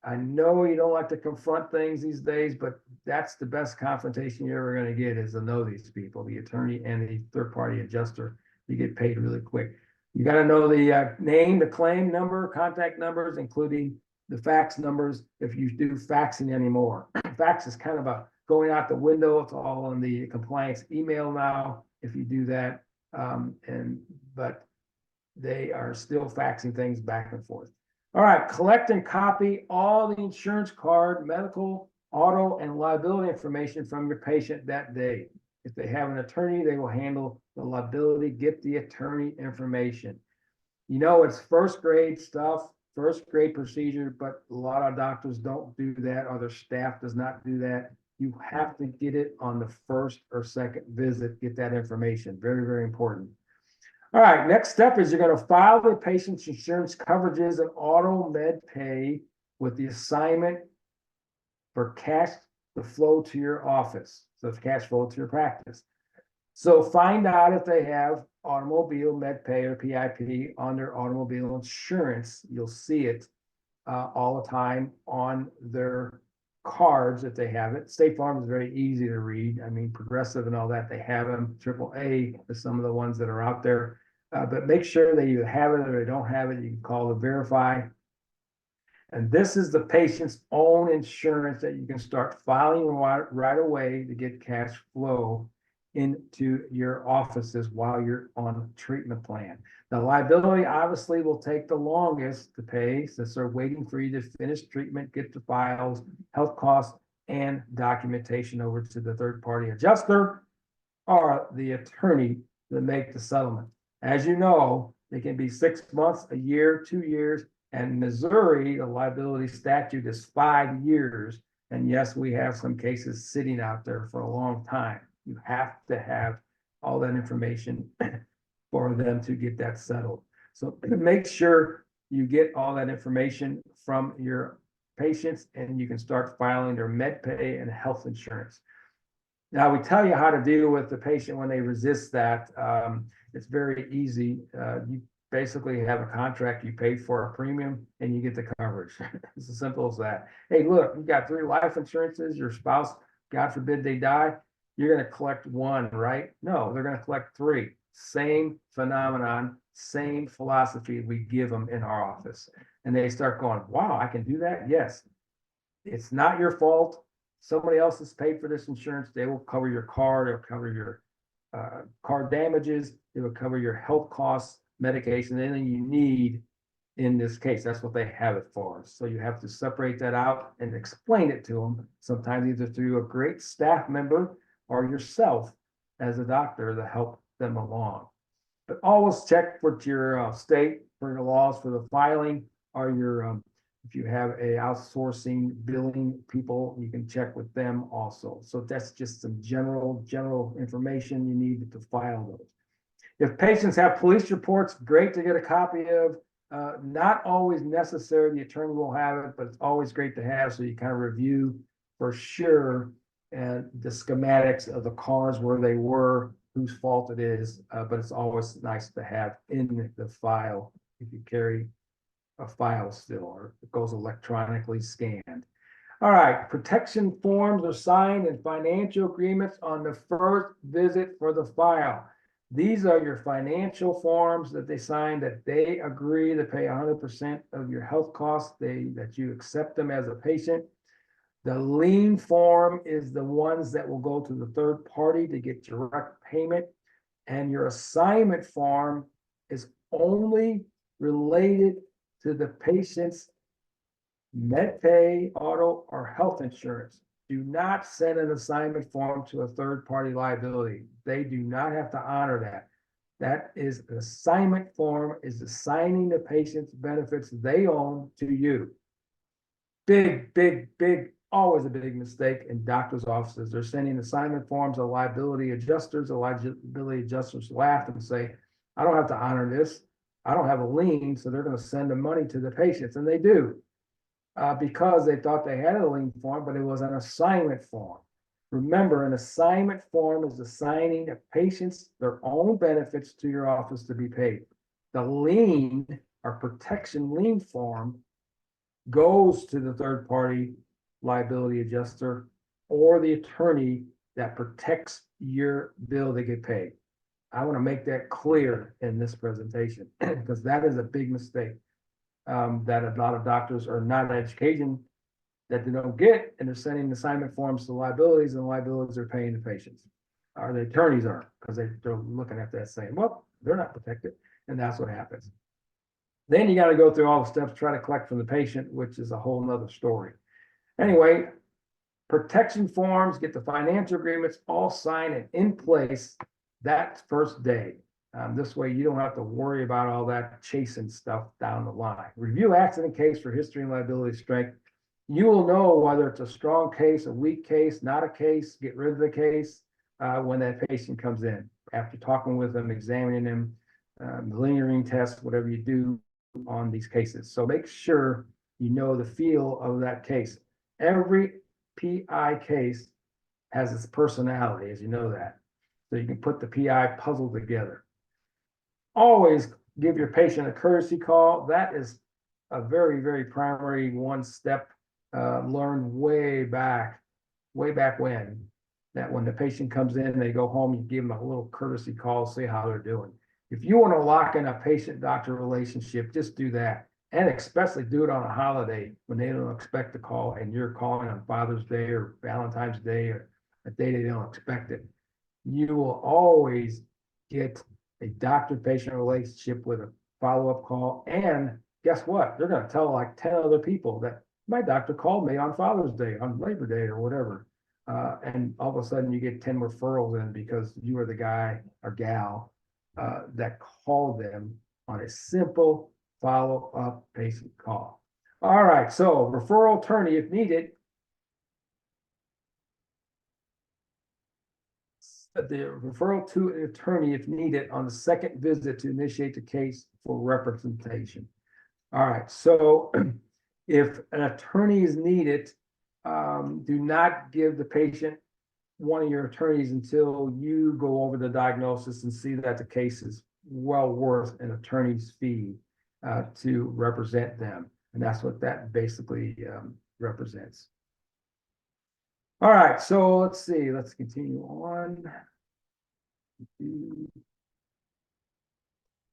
I know you don't like to confront things these days, but that's the best confrontation you're ever going to get, is to know these people, the attorney and the third-party adjuster. You get paid really quick. You got to know the name, the claim number, contact numbers, including the fax numbers if you do faxing anymore. Fax is kind of going out the window. It's all on the compliance email now if you do that. But they are still faxing things back and forth. All right, collect and copy all the insurance card, medical, auto, and liability information from your patient that day. If they have an attorney, they will handle the liability. Get the attorney information. You know, it's first grade stuff, first grade procedure, but a lot of doctors don't do that, or their staff does not do that. You have to get it on the first or second visit, get that information. Very, very important. All right, next step is you're going to file the patient's insurance coverages and auto med pay with the assignment for cash to flow to your office. So it's cash flow to your practice. So find out if they have automobile med pay or PIP on their automobile insurance. You'll see it all the time on their cards if they have it. State Farm is very easy to read. I mean, Progressive and all that, they have them. AAA is some of the ones that are out there. But make sure that you have it or they don't have it. You can call to verify. And this is the patient's own insurance that you can start filing right away to get cash flow into your offices while you're on treatment plan. The liability obviously will take the longest to pay since they're waiting for you to finish treatment, get the files, health costs, and documentation over to the third-party adjuster or the attorney to make the settlement. As you know, it can be 6 months, a year, 2 years, and Missouri, the liability statute is 5 years. And yes, we have some cases sitting out there for a long time. You have to have all that information for them to get that settled. So make sure you get all that information from your patients and you can start filing their MedPay and health insurance. Now, we tell you how to deal with the patient when they resist that. It's very easy. You basically have a contract, you pay for a premium and you get the coverage. It's as simple as that. Hey, look, you got 3 life insurances, your spouse, God forbid they die, you're going to collect 1, right? No, they're going to collect 3. Same phenomenon, same philosophy we give them in our office. And they start going, wow, I can do that? Yes. It's not your fault. Somebody else has paid for this insurance. They will cover your car. They'll cover your car damages. They will cover your health costs, medication, anything you need in this case. That's what they have it for. So you have to separate that out and explain it to them, sometimes either through a great staff member or yourself as a doctor to help them along. But always check with your state for your laws for the filing or your if you have a outsourcing billing people, you can check with them also. So that's just some general information you need to file those. If patients have police reports, great to get a copy of. Not always necessary, the attorney will have it, but it's always great to have so you kind of review for sure and the schematics of the cars, where they were, whose fault it is, but it's always nice to have in the file if you carry a file still, or it goes electronically scanned. All right, protection forms are signed and financial agreements on the first visit for the file. These are your financial forms that they sign that they agree to pay 100% of your health costs, that you accept them as a patient. The lien form is the ones that will go to the third party to get direct payment. And your assignment form is only related to the patient's MedPay, auto, or health insurance. Do not send an assignment form to a third-party liability. They do not have to honor that. That is an assignment form, is assigning the patient's benefits they own to you. Big, always a big mistake in doctors' offices. They're sending assignment forms to liability adjusters. The liability adjusters laugh and say, I don't have to honor this. I don't have a lien, so they're going to send the money to the patients, and they do because they thought they had a lien form, but it was an assignment form. Remember, an assignment form is assigning the patients their own benefits to your office to be paid. The lien or protection lien form goes to the third-party liability adjuster or the attorney that protects your bill to get paid. I want to make that clear in this presentation because that is a big mistake that a lot of doctors are not educated that they don't get, and they're sending assignment forms to liabilities, and liabilities are paying the patients, or the attorneys aren't, because they're looking at that saying, well, they're not protected, and that's what happens. Then you got to go through all the steps, try to collect from the patient, which is a whole nother story. Anyway, protection forms, get the financial agreements all signed and in place that first day. This way you don't have to worry about all that chasing stuff down the line. Review accident case for history and liability strength. You will know whether it's a strong case, a weak case, not a case, get rid of the case when that patient comes in. After talking with them, examining them, the lingering test, whatever you do on these cases. So make sure you know the feel of that case. Every PI case has its personality, as you know that. So you can put the PI puzzle together. Always give your patient a courtesy call. That is a very primary one step learned way back when, that when the patient comes in, they go home, you give them a little courtesy call, see how they're doing. If you want to lock in a patient-doctor relationship, just do that. and especially do it on a holiday when they don't expect a call and you're calling on Father's Day or Valentine's Day or a day they don't expect it. You will always get a doctor-patient relationship with a follow-up call. And guess what? They're going to tell like 10 other people that my doctor called me on Father's Day, on Labor Day or whatever. And all of a sudden you get 10 referrals in because you were the guy or gal that called them on a simple follow-up patient call. All right, so referral attorney if needed. The referral to an attorney if needed on the second visit to initiate the case for representation. All right, so if an attorney is needed, do not give the patient one of your attorneys until you go over the diagnosis and see that the case is well worth an attorney's fee to represent them. And that's what that basically represents. All right, so let's see, let's continue on.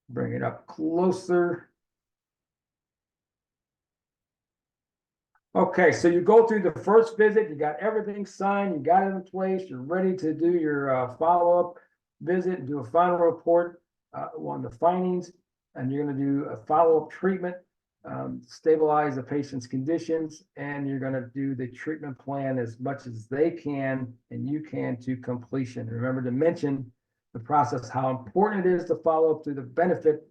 Bring it up closer. Okay, so you go through the first visit, you got everything signed, you got it in place, you're ready to do your follow-up visit and do a final report on the findings, and you're going to do a follow-up treatment, stabilize the patient's conditions, and you're going to do the treatment plan as much as they can and you can to completion. Remember to mention the process, how important it is to follow up through the benefit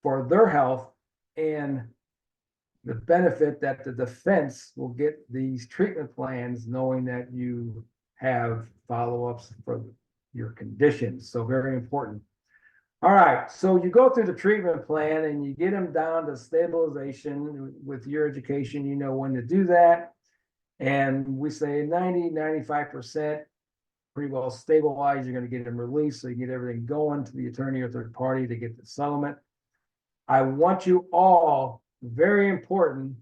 for their health and the benefit that the defense will get these treatment plans knowing that you have follow-ups for your conditions. So very important. All right, so you go through the treatment plan and you get them down to stabilization. With your education, you know when to do that. And we say 90, 95% pretty well stabilized. You're going to get them released so you get everything going to the attorney or third party to get the settlement. I want you all, very important,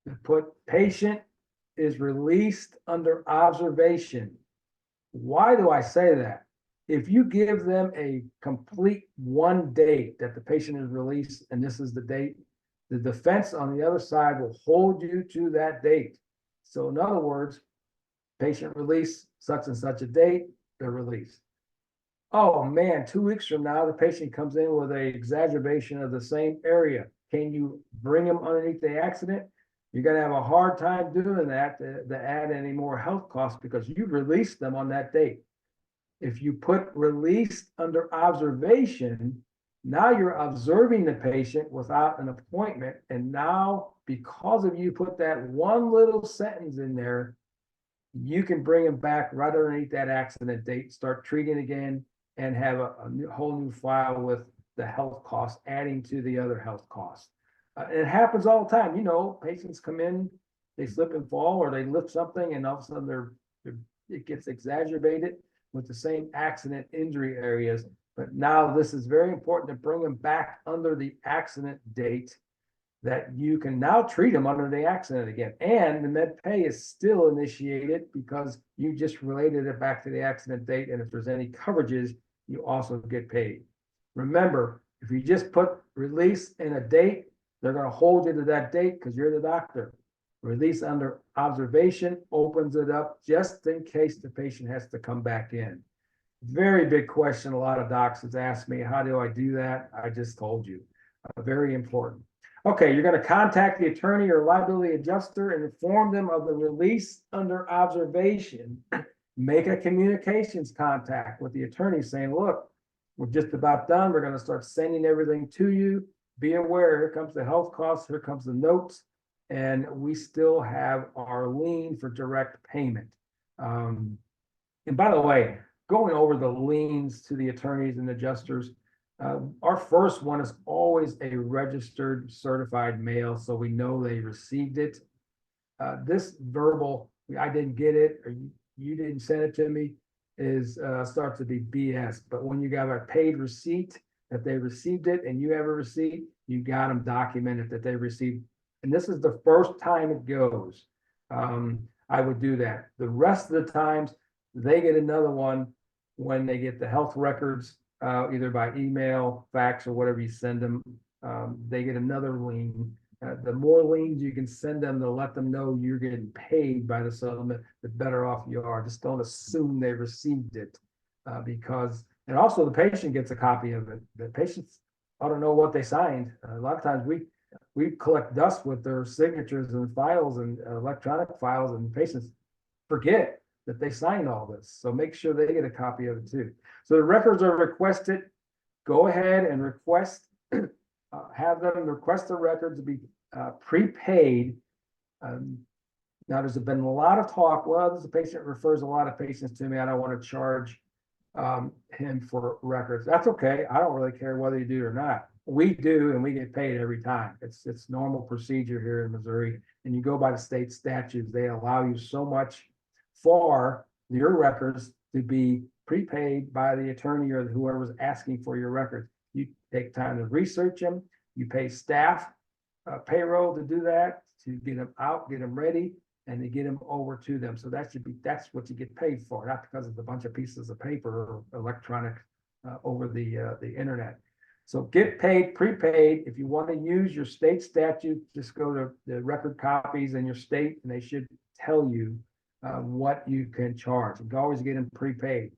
to put patient is released under observation. Why do I say that? If you give them a complete one date that the patient is released, and this is the date, the defense on the other side will hold you to that date. So in other words, patient release, such and such a date, they're released. Oh man, 2 weeks from now, the patient comes in with a exacerbation of the same area. Can you bring them underneath the accident? You're going to have a hard time doing that to add any more health costs because you released them on that date. If you put released under observation, now you're observing the patient without an appointment. And now, because of you put that one little sentence in there, you can bring them back right underneath that accident date, start treating again, and have a whole new file with the health costs adding to the other health costs. It happens all the time. You know, patients come in, they slip and fall, or they lift something, and all of a sudden it gets exacerbated with the same accident injury areas. But now this is very important to bring them back under the accident date, that you can now treat them under the accident again. And the med pay is still initiated because you just related it back to the accident date. And if there's any coverages, you also get paid. Remember, if you just put release in a date, they're going to hold you to that date because you're the doctor. Release under observation opens it up just in case the patient has to come back in. Very big question. A lot of docs has asked me, how do I do that? I just told you. Very important. Okay, you're going to contact the attorney or liability adjuster and inform them of the release under observation. Make a communications contact with the attorney saying, look, we're just about done. We're going to start sending everything to you. Be aware, here comes the health costs, here comes the notes, and we still have our lien for direct payment. And by the way, going over the liens to the attorneys and adjusters, our first one is always a registered certified mail, so we know they received it. This verbal, I didn't get it, or you didn't send it to me, is starts to be BS. But when you got a paid receipt that they received it and you have a receipt, you got them documented that they received. And this is the first time it goes. I would do that. The rest of the times they get another one when they get the health records, either by email, fax, or whatever you send them they get another lien. The more liens you can send them to let them know you're getting paid by the settlement, the better off you are. Just don't assume they received it, because, and also the patient gets a copy of it. The patients ought to know what they signed. A lot of times we collect dust with their signatures and files and electronic files, and patients forget that they signed all this. So make sure they get a copy of it too. So the records are requested. Go ahead and request, have them request the records to be prepaid. Now, there's been a lot of talk. Well, this patient refers a lot of patients to me. I don't want to charge him for records. That's okay. I don't really care whether you do or not. We do, and we get paid every time. It's normal procedure here in Missouri. And you go by the state statutes, they allow you so much for your records to be prepaid by the attorney or whoever's asking for your records. You take time to research them. You pay staff payroll to do that, to get them out, get them ready, and to get them over to them. So that's what you get paid for, not because it's a bunch of pieces of paper or electronic over the internet. So get paid, prepaid. If you want to use your state statute, just go to the record copies in your state, and they should tell you what you can charge. You can always get them prepaid.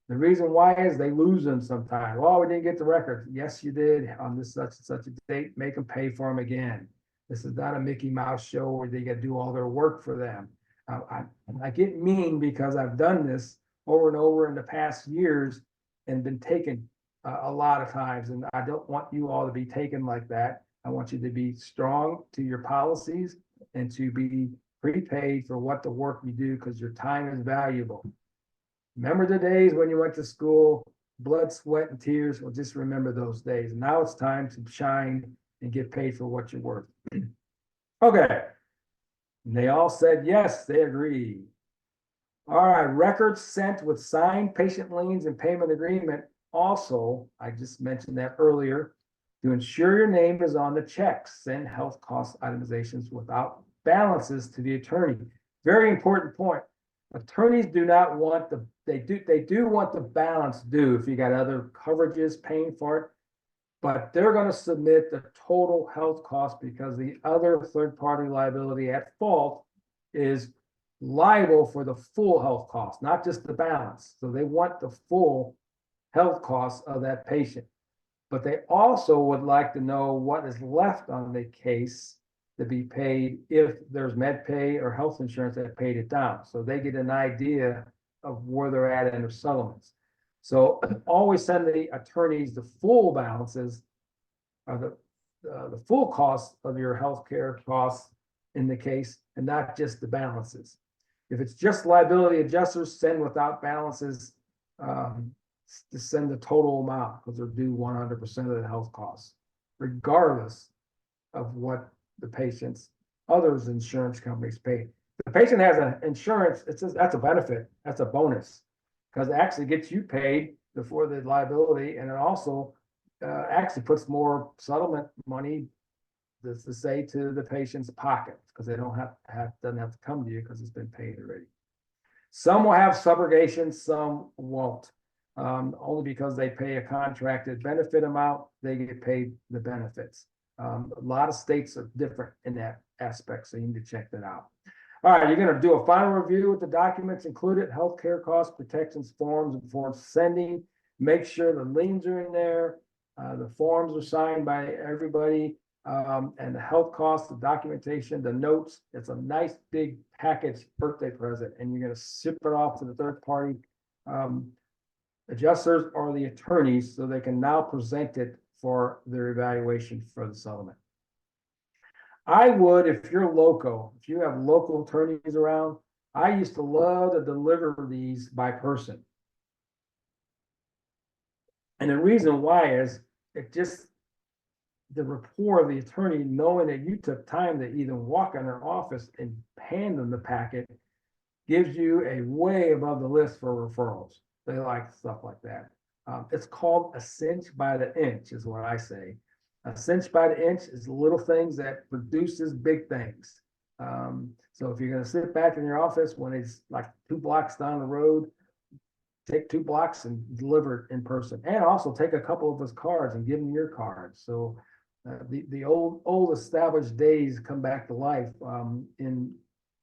The reason why is they lose them sometimes. Well, we didn't get the records. Yes, you did on this such and such a date. Make them pay for them again. This is not a Mickey Mouse show where they got to do all their work for them. I get mean because I've done this over and over in the past years and been taken a lot of times. And I don't want you all to be taken like that. I want you to be strong to your policies and to be prepaid for what the work you do, because your time is valuable. Remember the days when you went to school, blood, sweat, and tears? Well, just remember those days. Now it's time to shine and get paid for what you're worth. Okay. And they all said yes, they agree. All right, records sent with signed patient liens and payment agreement. Also, I just mentioned that earlier, to ensure your name is on the checks. Send health cost itemizations without balances to the attorney. Very important point. Attorneys do not want they do want the balance due if you got other coverages paying for it, but they're going to submit the total health cost because the other third-party liability at fault is liable for the full health cost, not just the balance. So they want the full health costs of that patient, but they also would like to know what is left on the case to be paid if there's med pay or health insurance that paid it down. So they get an idea of where they're at in their settlements. So always send the attorneys the full balances or the full cost of your healthcare costs in the case, and not just the balances. If it's just liability adjusters, send without balances, to send the total amount because they're due 100% of the health costs, regardless of what the patient's others insurance companies pay. The patient has an insurance, it says that's a benefit, that's a bonus, because it actually gets you paid before the liability, and it also actually puts more settlement money to say to the patient's pocket, because they doesn't have to come to you because it's been paid already. Some will have subrogation, some won't. Only because they pay a contracted benefit amount, they get paid the benefits. A lot of states are different in that aspect, so you need to check that out. All right, you're going to do a final review with the documents included, healthcare cost protections forms and forms sending. Make sure the liens are in there, the forms are signed by everybody, and the health costs, the documentation, the notes. It's a nice big package birthday present, and you're going to ship it off to the third party adjusters or the attorneys so they can now present it for their evaluation for the settlement. I would, if you're local, if you have local attorneys around, I used to love to deliver these by person. And the reason why is it just the rapport of the attorney, knowing that you took time to even walk in their office and hand them the packet, gives you a way above the list for referrals. They like stuff like that. It's called a cinch by the inch, is what I say. A cinch by the inch is little things that produces big things. So if you're going to sit back in your office when it's like 2 blocks down the road, take 2 blocks and deliver it in person. And also take a couple of those cards and give them your cards. So The old established days come back to life in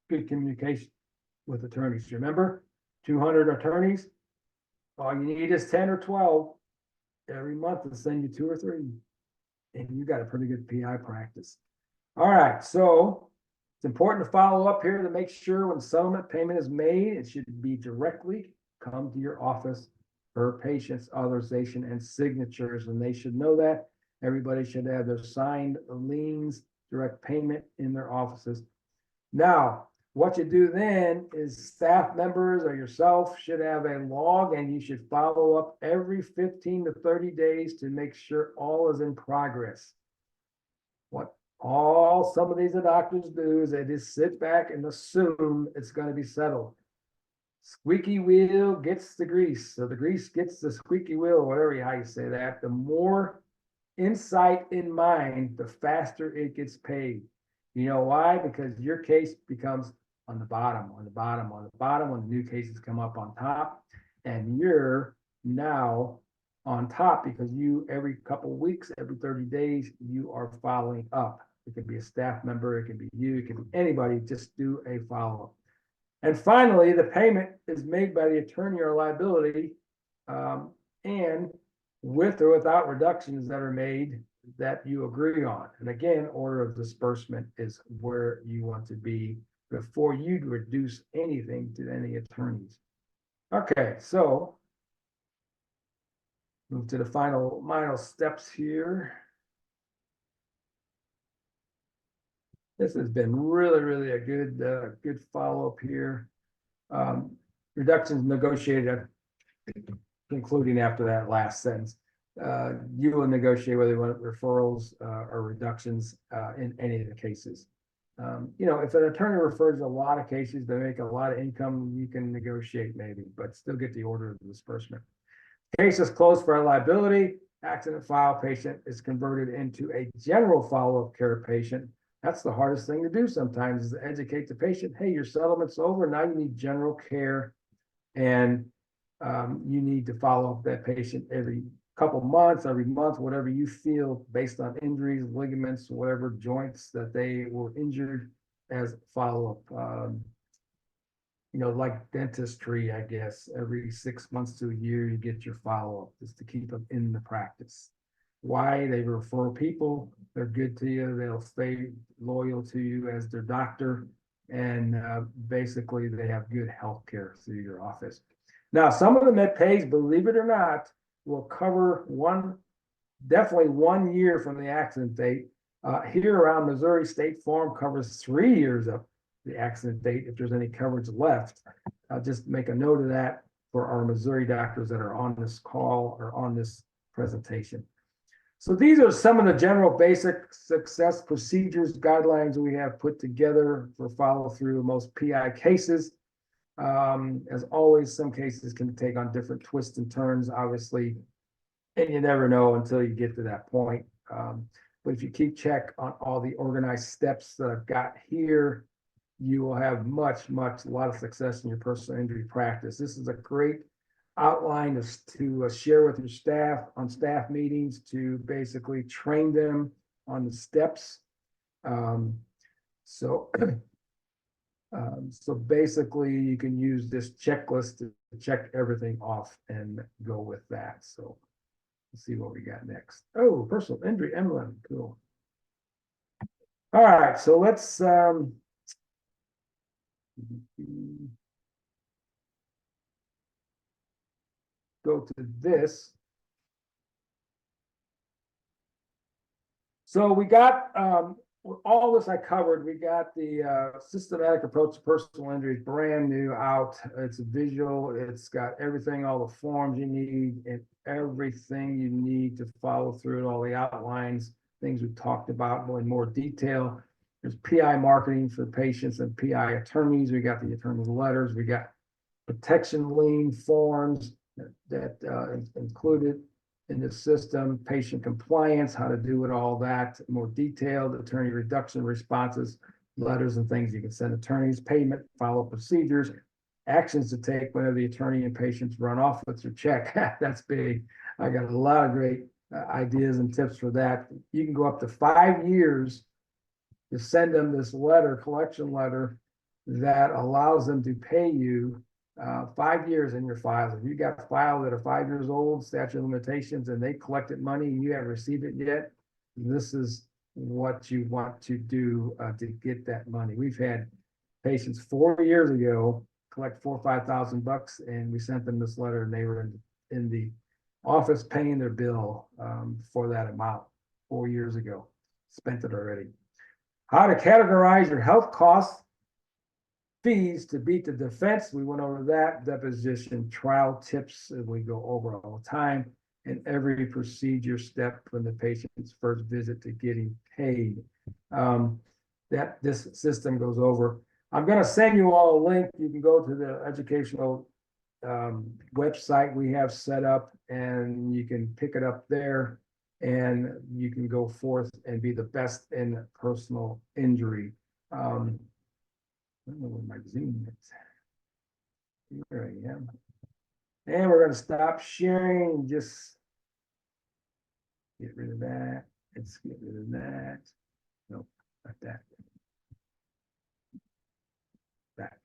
good communication with attorneys. Remember, 200 attorneys, all you need is 10 or 12 every month to send you 2 or 3, and you got a pretty good PI practice. All right, so it's important to follow up here to make sure when settlement payment is made, it should be directly come to your office per patient's authorization and signatures, and they should know that. Everybody should have their signed liens, direct payment in their offices. Now, what you do then is staff members or yourself should have a log, and you should follow up every 15 to 30 days to make sure all is in progress. What some of these doctors do is they just sit back and assume it's going to be settled. Squeaky wheel gets the grease, so the grease gets the squeaky wheel, whatever how you say that. The more insight in mind, the faster it gets paid. You know why? Because your case becomes on the bottom, on the bottom, on the bottom, when the new cases come up on top, and you're now on top because you, every couple of weeks, every 30 days, you are following up. It could be a staff member, it can be you, it can be anybody, just do a follow-up. And finally, the payment is made by the attorney or liability, and with or without reductions that are made that you agree on. And again, order of disbursement is where you want to be before you reduce anything to any attorneys. Okay, so move to the final steps here. This has been really a good follow-up here. Reductions negotiated, including after that last sentence. You will negotiate whether you want referrals or reductions in any of the cases. You know, if an attorney refers a lot of cases, they make a lot of income, you can negotiate maybe, but still get the order of disbursement. Case is closed for a liability. Accident file patient is converted into a general follow-up care patient. That's the hardest thing to do sometimes, is to educate the patient. Hey, your settlement's over. Now you need general care, and you need to follow up that patient every couple months, every month, whatever you feel based on injuries, ligaments, whatever joints that they were injured as follow-up. You know, like dentistry, I guess, every 6 months to a year, you get your follow-up just to keep them in the practice. Why? They refer people, they're good to you, they'll stay loyal to you as their doctor, and basically they have good health care through your office. Now, some of the med pays, believe it or not, will cover definitely 1 year from the accident date. Here around Missouri, State Farm covers 3 years of the accident date if there's any coverage left. Just make a note of that for our Missouri doctors that are on this call or on this presentation. So these are some of the general basic success procedures guidelines we have put together for follow through most PI cases. As always, some cases can take on different twists and turns, obviously, and you never know until you get to that point. But if you keep check on all the organized steps that I've got here, you will have a lot of success in your personal injury practice. This is a great outline to share with your staff on staff meetings, to basically train them on the steps. So basically you can use this checklist to check everything off and go with that. So let's see what we got next. Oh, personal injury emblem, cool. All right, so let's go to this. So we got all this I covered. We got the systematic approach to personal injuries, brand new out. It's a visual. It's got everything, all the forms you need, and everything you need to follow through, all the outlines, things we talked about in more detail. There's PI marketing for patients and PI attorneys. We got the attorney letters. We got protection lien forms that included in the system, patient compliance, how to do it, all that, more detailed attorney reduction responses, letters and things you can send attorneys, payment, follow procedures, actions to take whenever the attorney and patients run off with your check. That's big. I got a lot of great ideas and tips for that. You can go up to 5 years to send them this letter, collection letter, that allows them to pay you 5 years in your files. If you got files that are 5 years old, statute of limitations, and they collected money and you haven't received it yet, this is what you want to do to get that money. We've had patients 4 years ago collect $4,000 or $5,000, and we sent them this letter, and they were in the office paying their bill for that amount 4 years ago. Spent it already. How to categorize your health costs, fees to beat the defense. We went over that. Deposition trial tips we go over all the time, and every procedure step from the patient's first visit to getting paid. That this system goes over. I'm going to send you all a link. You can go to the educational website we have set up, and you can pick it up there, and you can go forth and be the best in personal injury. I don't know where my Zoom is. Here I am. And we're going to stop sharing. Just get rid of that. Let's get rid of that. Nope, not that. That.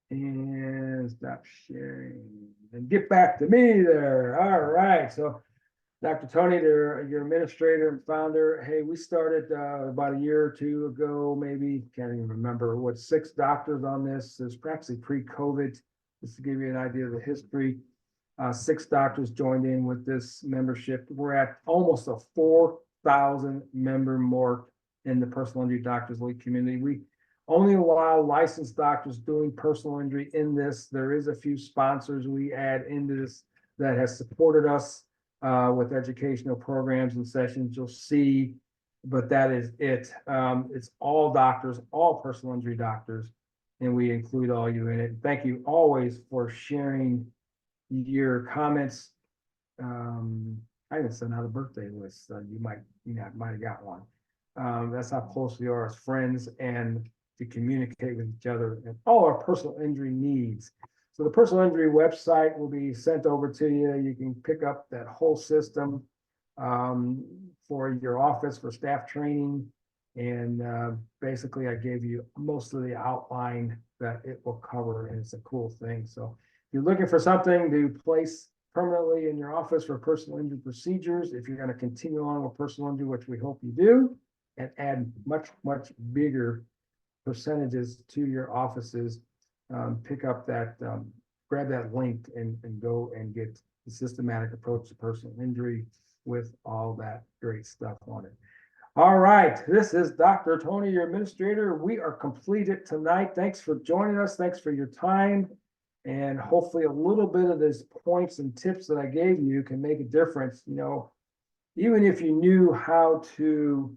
And stop sharing and get back to me there. All right. So Dr. Tony, your administrator and founder. Hey, we started about a year or two ago, maybe, can't even remember, 6 doctors on this. There's practically pre-COVID, just to give you an idea of the history. 6 doctors joined in with this membership. We're at almost a 4,000 member mark in the personal injury doctors league community. We only allow licensed doctors doing personal injury in this. There is a few sponsors we add into this that has supported us with educational programs and sessions. You'll see, but that is it. It's all doctors, all personal injury doctors, and we include all you in it. Thank you always for sharing your comments. I even sent out a birthday list. You might have got one. That's how close we are as friends, and to communicate with each other and all our personal injury needs. So the personal injury website will be sent over to you. You can pick up that whole system for your office for staff training. And basically I gave you most of the outline that it will cover, and it's a cool thing. So if you're looking for something to place permanently in your office for personal injury procedures, if you're going to continue on with personal injury, which we hope you do, and add much, much bigger percentages to your offices, pick up that, grab that link and go and get the systematic approach to personal injury with all that great stuff on it. All right, this is Dr. Tony, your administrator. We are completed tonight. Thanks for joining us. Thanks for your time. And hopefully a little bit of these points and tips that I gave you can make a difference. You know, even if you knew how to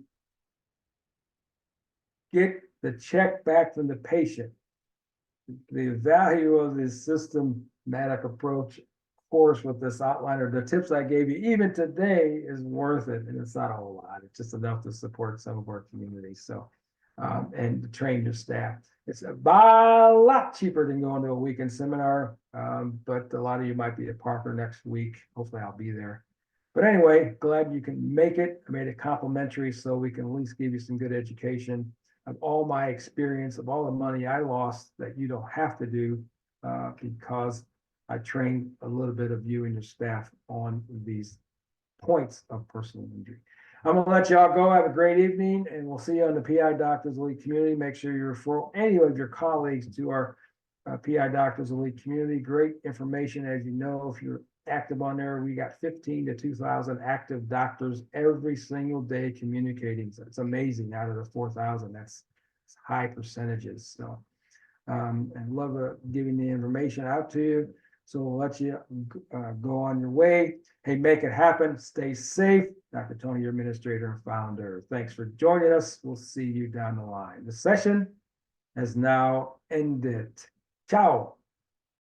get the check back from the patient, the value of this systematic approach course with this outliner, the tips I gave you even today, is worth it. And it's not a whole lot. It's just enough to support some of our community. So, and to train your staff. It's a lot cheaper than going to a weekend seminar. But a lot of you might be at Parker next week. Hopefully I'll be there. But anyway, glad you can make it. I made it complimentary so we can at least give you some good education of all my experience, of all the money I lost that you don't have to do because I trained a little bit of you and your staff on these points of personal injury. I'm going to let y'all go. Have a great evening, and we'll see you on the PI Doctors Elite community. Make sure you refer any of your colleagues to our PI Doctors Elite community. Great information. As you know, if you're active on there, we got 15 to 2,000 active doctors every single day communicating. So it's amazing. Out of the 4,000, that's high percentages. So and love giving the information out to you. So we'll let you go on your way. Hey, make it happen. Stay safe. Dr. Tony, your administrator and founder. Thanks for joining us. We'll see you down the line. The session has now ended. Ciao.